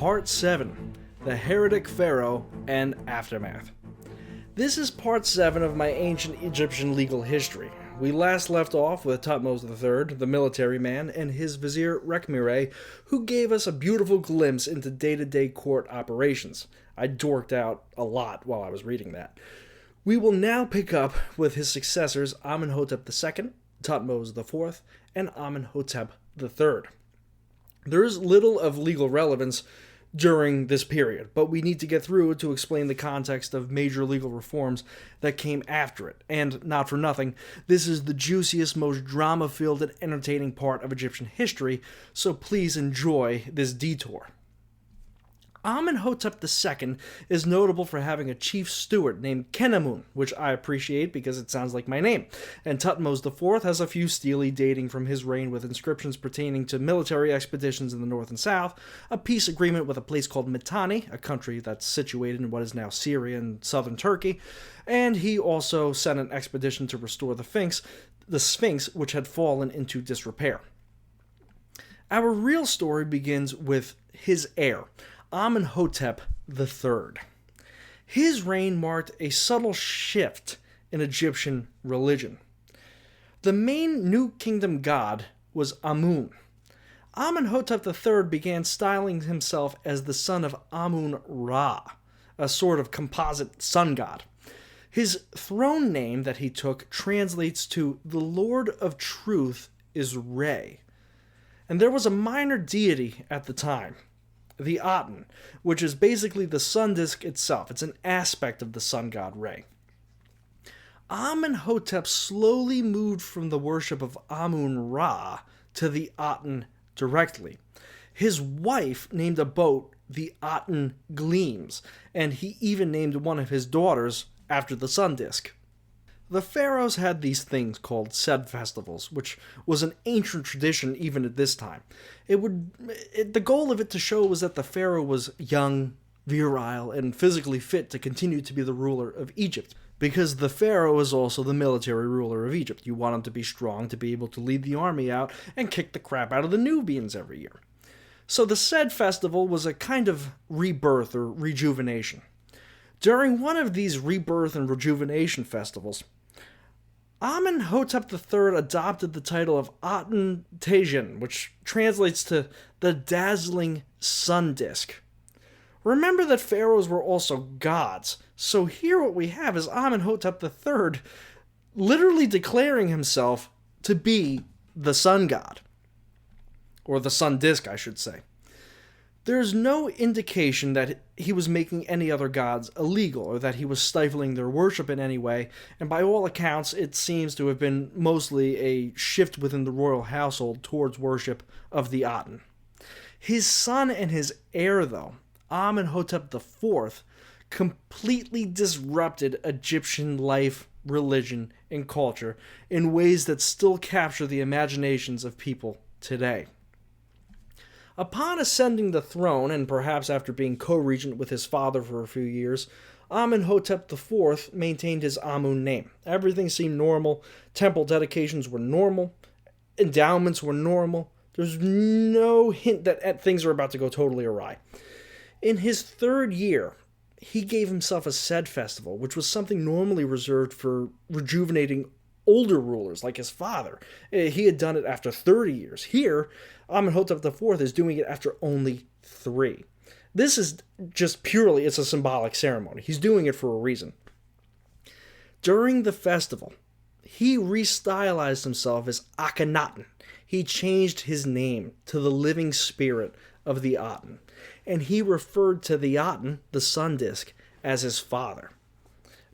Part 7, the Heretic Pharaoh and Aftermath. This is Part 7 of my ancient Egyptian legal history. We last left off with Thutmose III, the military man, and his vizier Rekhmire, who gave us a beautiful glimpse into day-to-day court operations. I dorked out a lot while I was reading that. We will now pick up with his successors Amenhotep II, Thutmose IV, and Amenhotep III. There is little of legal relevance during this period, but we need to get through it to explain the context of major legal reforms that came after it. And not for nothing, this is the juiciest, most drama-filled and entertaining part of Egyptian history, so please enjoy this detour. Amenhotep II is notable for having a chief steward named Khenamun, which I appreciate because it sounds like my name, and Thutmose IV has a few stele dating from his reign with inscriptions pertaining to military expeditions in the north and south, a peace agreement with a place called Mitanni, a country that's situated in what is now Syria and southern Turkey, and he also sent an expedition to restore the Sphinx, which had fallen into disrepair. Our real story begins with his heir, Amenhotep III. His reign marked a subtle shift in Egyptian religion. The main new kingdom god was Amun. Amenhotep III began styling himself as the son of Amun-Ra, a sort of composite sun god. His throne name that he took translates to "the Lord of Truth is Re." And there was a minor deity at the time, the Aten, which is basically the sun disk itself. It's an aspect of the sun god Re. Amenhotep slowly moved from the worship of Amun-Ra to the Aten directly. His wife named a boat the Aten Gleams, and he even named one of his daughters after the sun disk. The pharaohs had these things called Sed festivals, which was an ancient tradition even at this time. The goal of it to show was that the pharaoh was young, virile, and physically fit to continue to be the ruler of Egypt, because the pharaoh is also the military ruler of Egypt. You want him to be strong, to be able to lead the army out and kick the crap out of the Nubians every year. So the Sed festival was a kind of rebirth or rejuvenation. During one of these rebirth and rejuvenation festivals, Amenhotep III adopted the title of Aten Tejen, which translates to the dazzling sun disk. Remember that pharaohs were also gods, so here what we have is Amenhotep III literally declaring himself to be the sun god. Or the sun disk, I should say. There's no indication that he was making any other gods illegal or that he was stifling their worship in any way, and by all accounts, it seems to have been mostly a shift within the royal household towards worship of the Aten. His son and his heir, though, Amenhotep IV, completely disrupted Egyptian life, religion, and culture in ways that still capture the imaginations of people today. Upon ascending the throne, and perhaps after being co-regent with his father for a few years, Amenhotep IV maintained his Amun name. Everything seemed normal, temple dedications were normal, endowments were normal. There's no hint that things are about to go totally awry. In his third year, he gave himself a Sed festival, which was something normally reserved for rejuvenating older rulers like his father. He had done it after 30 years. Here, Amenhotep IV is doing it after only 3. This is just purely, it's a symbolic ceremony. He's doing it for a reason. During the festival, he restylized himself as Akhenaten. He changed his name to the living spirit of the Aten, and he referred to the Aten, the sun disk, as his father.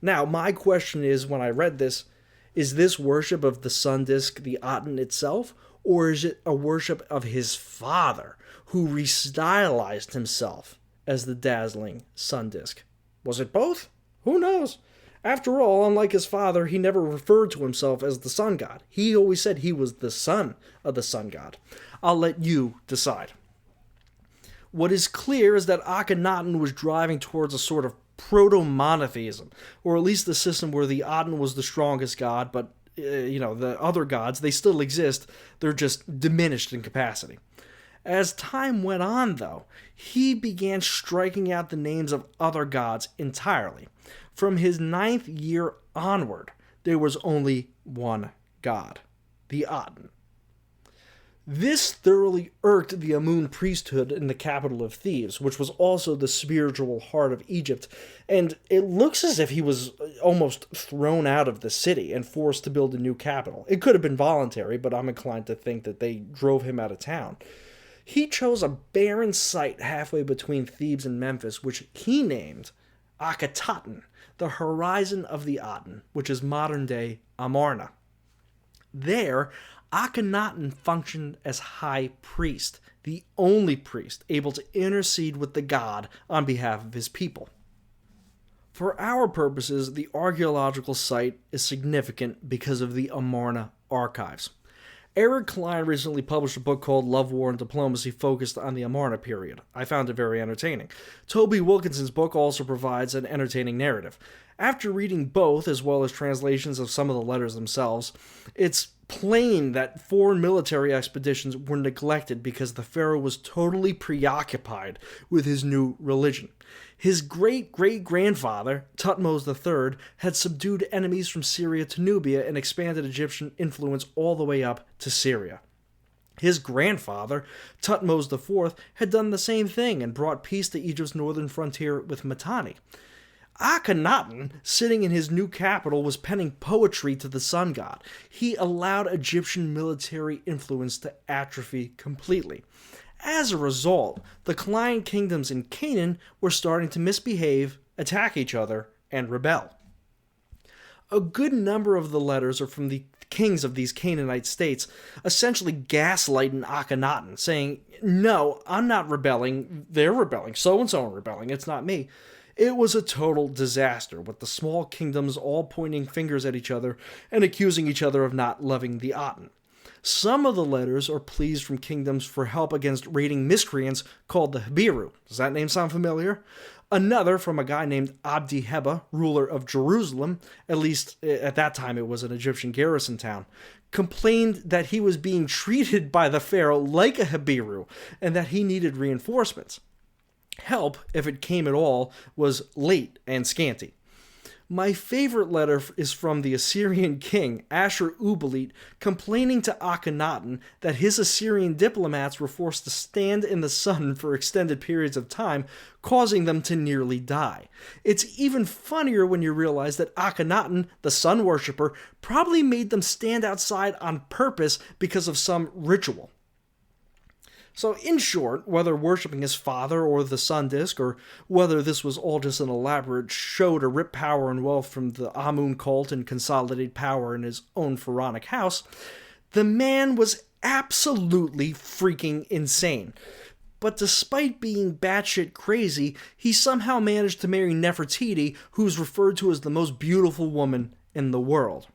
Now, my question is, when I read this, is this worship of the sun disk the Aten itself, or is it a worship of his father, who restylized himself as the dazzling sun disk? Was it both? Who knows? After all, unlike his father, he never referred to himself as the sun god. He always said he was the son of the sun god. I'll let you decide. What is clear is that Akhenaten was driving towards a sort of proto-monotheism, or at least the system where the Aten was the strongest god, but the other gods, they still exist, they're just diminished in capacity. As time went on, though, he began striking out the names of other gods entirely. From his 9th year onward, there was only one god, the Aten. This thoroughly irked the Amun priesthood in the capital of Thebes, which was also the spiritual heart of Egypt, and it looks as if he was almost thrown out of the city and forced to build a new capital. It could have been voluntary, but I'm inclined to think that they drove him out of town. He chose a barren site halfway between Thebes and Memphis, which he named Akhetaten, the horizon of the Aten, which is modern-day Amarna. There, Akhenaten functioned as high priest, the only priest able to intercede with the god on behalf of his people. For our purposes, the archaeological site is significant because of the Amarna archives. Eric Klein recently published a book called Love, War, and Diplomacy focused on the Amarna period. I found it very entertaining. Toby Wilkinson's book also provides an entertaining narrative. After reading both, as well as translations of some of the letters themselves, it's plain that foreign military expeditions were neglected because the pharaoh was totally preoccupied with his new religion. His great-great-grandfather, Thutmose III, had subdued enemies from Syria to Nubia and expanded Egyptian influence all the way up to Syria. His grandfather, Thutmose IV, had done the same thing and brought peace to Egypt's northern frontier with Mitanni. Akhenaten, sitting in his new capital, was penning poetry to the sun god. He allowed Egyptian military influence to atrophy completely. As a result, the client kingdoms in Canaan were starting to misbehave, attack each other, and rebel. A good number of the letters are from the kings of these Canaanite states, essentially gaslighting Akhenaten, saying, "No, I'm not rebelling, they're rebelling, so-and-so are rebelling, it's not me." It was a total disaster, with the small kingdoms all pointing fingers at each other and accusing each other of not loving the Aten. Some of the letters are pleas from kingdoms for help against raiding miscreants called the Hebiru. Does that name sound familiar? Another from a guy named Abdi Heba, ruler of Jerusalem, at least at that time it was an Egyptian garrison town, complained that he was being treated by the pharaoh like a Hebiru and that he needed reinforcements. Help, if it came at all, was late and scanty. My favorite letter is from the Assyrian king, Ashur-uballit, complaining to Akhenaten that his Assyrian diplomats were forced to stand in the sun for extended periods of time, causing them to nearly die. It's even funnier when you realize that Akhenaten, the sun worshipper, probably made them stand outside on purpose because of some ritual. So, in short, whether worshipping his father or the sun disk, or whether this was all just an elaborate show to rip power and wealth from the Amun cult and consolidate power in his own pharaonic house, the man was absolutely freaking insane. But despite being batshit crazy, he somehow managed to marry Nefertiti, who's referred to as the most beautiful woman in the world.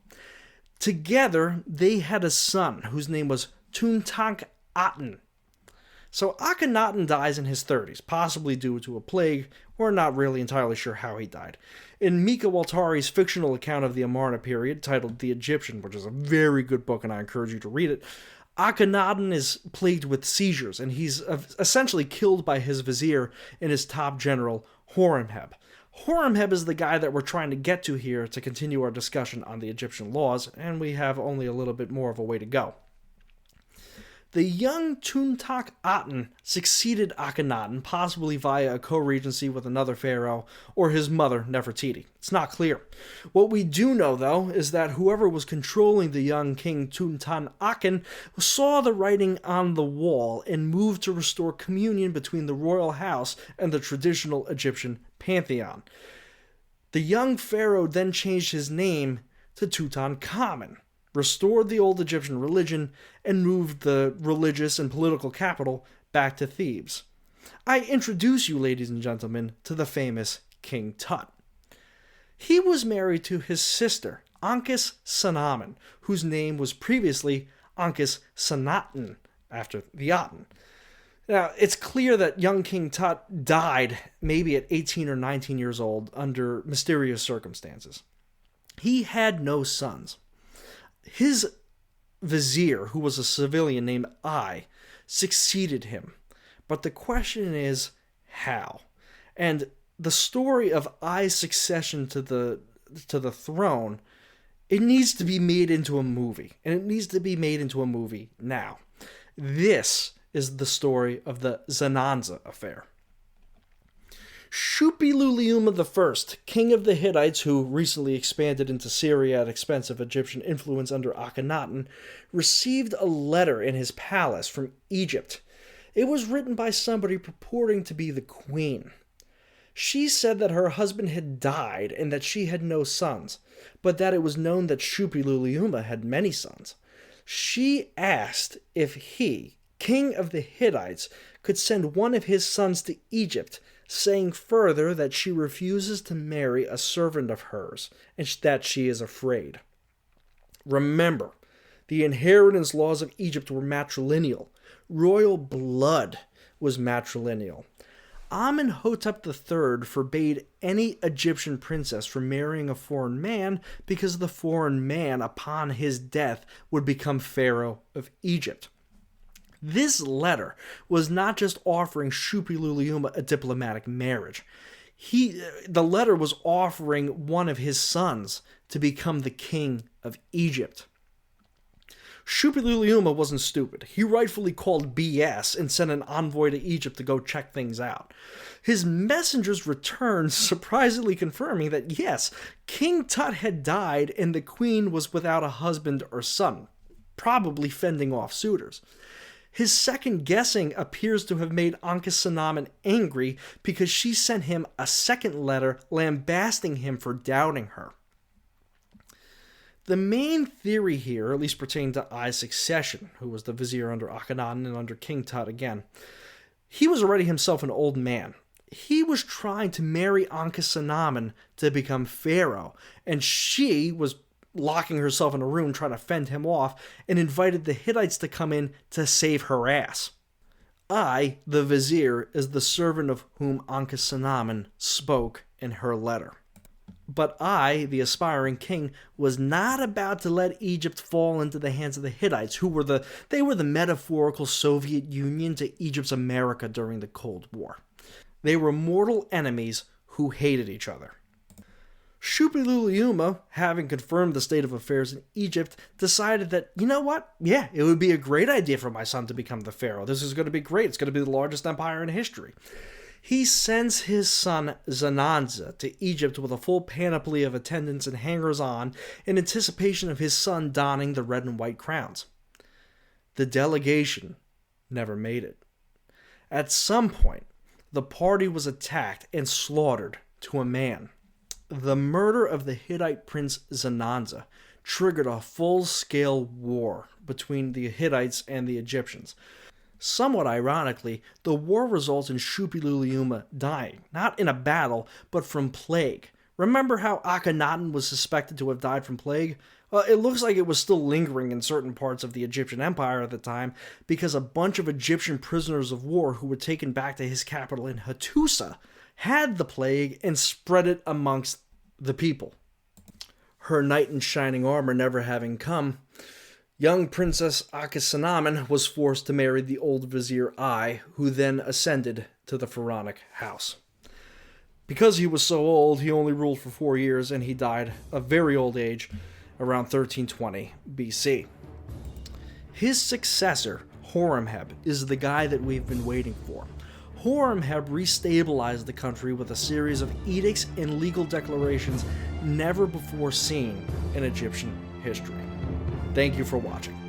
Together, they had a son whose name was Tutankhaten. So Akhenaten dies in his 30s, possibly due to a plague. We're not really entirely sure how he died. In Mika Waltari's fictional account of the Amarna period, titled The Egyptian, which is a very good book and I encourage you to read it, Akhenaten is plagued with seizures, and he's essentially killed by his vizier and his top general, Horemheb. Horemheb is the guy that we're trying to get to here to continue our discussion on the Egyptian laws, and we have only a little bit more of a way to go. The young Tutankhaten succeeded Akhenaten, possibly via a co-regency with another pharaoh, or his mother, Nefertiti. It's not clear. What we do know, though, is that whoever was controlling the young king Tutankhaten saw the writing on the wall and moved to restore communion between the royal house and the traditional Egyptian pantheon. The young pharaoh then changed his name to Tutankhamen, restored the old Egyptian religion, and moved the religious and political capital back to Thebes. I introduce you, ladies and gentlemen, to the famous King Tut. He was married to his sister, Ankis Sanamen, whose name was previously Ankis Sanaten, after the Aten. Now, it's clear that young King Tut died maybe at 18 or 19 years old under mysterious circumstances. He had no sons. His vizier, who was a civilian named Ai, succeeded him. But the question is, how? And the story of Ai's succession to the throne, it needs to be made into a movie. And it needs to be made into a movie now. This is the story of the Zananza affair. Shuppi-Luliuma I, king of the Hittites who recently expanded into Syria at expense of Egyptian influence under Akhenaten, received a letter in his palace from Egypt. It was written by somebody purporting to be the queen. She said that her husband had died and that she had no sons, but that it was known that Shuppi-Luliuma had many sons. She asked if he, king of the Hittites, could send one of his sons to Egypt, saying further that she refuses to marry a servant of hers, and that she is afraid. Remember, the inheritance laws of Egypt were matrilineal. Royal blood was matrilineal. Amenhotep III forbade any Egyptian princess from marrying a foreign man because the foreign man, upon his death, would become Pharaoh of Egypt. This letter was not just offering Shuppi-Luliuma a diplomatic marriage. The letter was offering one of his sons to become the king of Egypt. Shuppi-Luliuma wasn't stupid. He rightfully called BS and sent an envoy to Egypt to go check things out. His messengers returned, surprisingly confirming that yes, King Tut had died and the queen was without a husband or son, probably fending off suitors. His second guessing appears to have made Ankhesenamun angry because she sent him a second letter lambasting him for doubting her. The main theory here, at least pertaining to Ai's succession, who was the vizier under Akhenaten and under King Tut again, he was already himself an old man. He was trying to marry Ankhesenamun to become pharaoh, and she was locking herself in a room trying to fend him off and invited the Hittites to come in to save her ass. Ai, the vizier, is the servant of whom Ankhesenamun spoke in her letter. But Ai, the aspiring king, was not about to let Egypt fall into the hands of the Hittites, who were the metaphorical Soviet Union to Egypt's America during the Cold War. They were mortal enemies who hated each other. Shuppi-Luliuma, having confirmed the state of affairs in Egypt, decided that, you know what? Yeah, it would be a great idea for my son to become the pharaoh. This is going to be great. It's going to be the largest empire in history. He sends his son Zananza to Egypt with a full panoply of attendants and hangers-on in anticipation of his son donning the red and white crowns. The delegation never made it. At some point, the party was attacked and slaughtered to a man. The murder of the Hittite prince Zananza triggered a full-scale war between the Hittites and the Egyptians. Somewhat ironically, the war results in Shuppi-Luliuma dying, not in a battle, but from plague. Remember how Akhenaten was suspected to have died from plague? Well, it looks like it was still lingering in certain parts of the Egyptian Empire at the time because a bunch of Egyptian prisoners of war who were taken back to his capital in Hattusa had the plague and spread it amongst the people. Her knight in shining armor never having come, young Princess Ankhesenamun was forced to marry the old vizier Ai, who then ascended to the pharaonic house. Because he was so old, he only ruled for 4 years, and he died of very old age around 1320 BC. His successor, Horemheb, is the guy that we've been waiting for. Horemheb restabilized the country with a series of edicts and legal declarations never before seen in Egyptian history. Thank you for watching.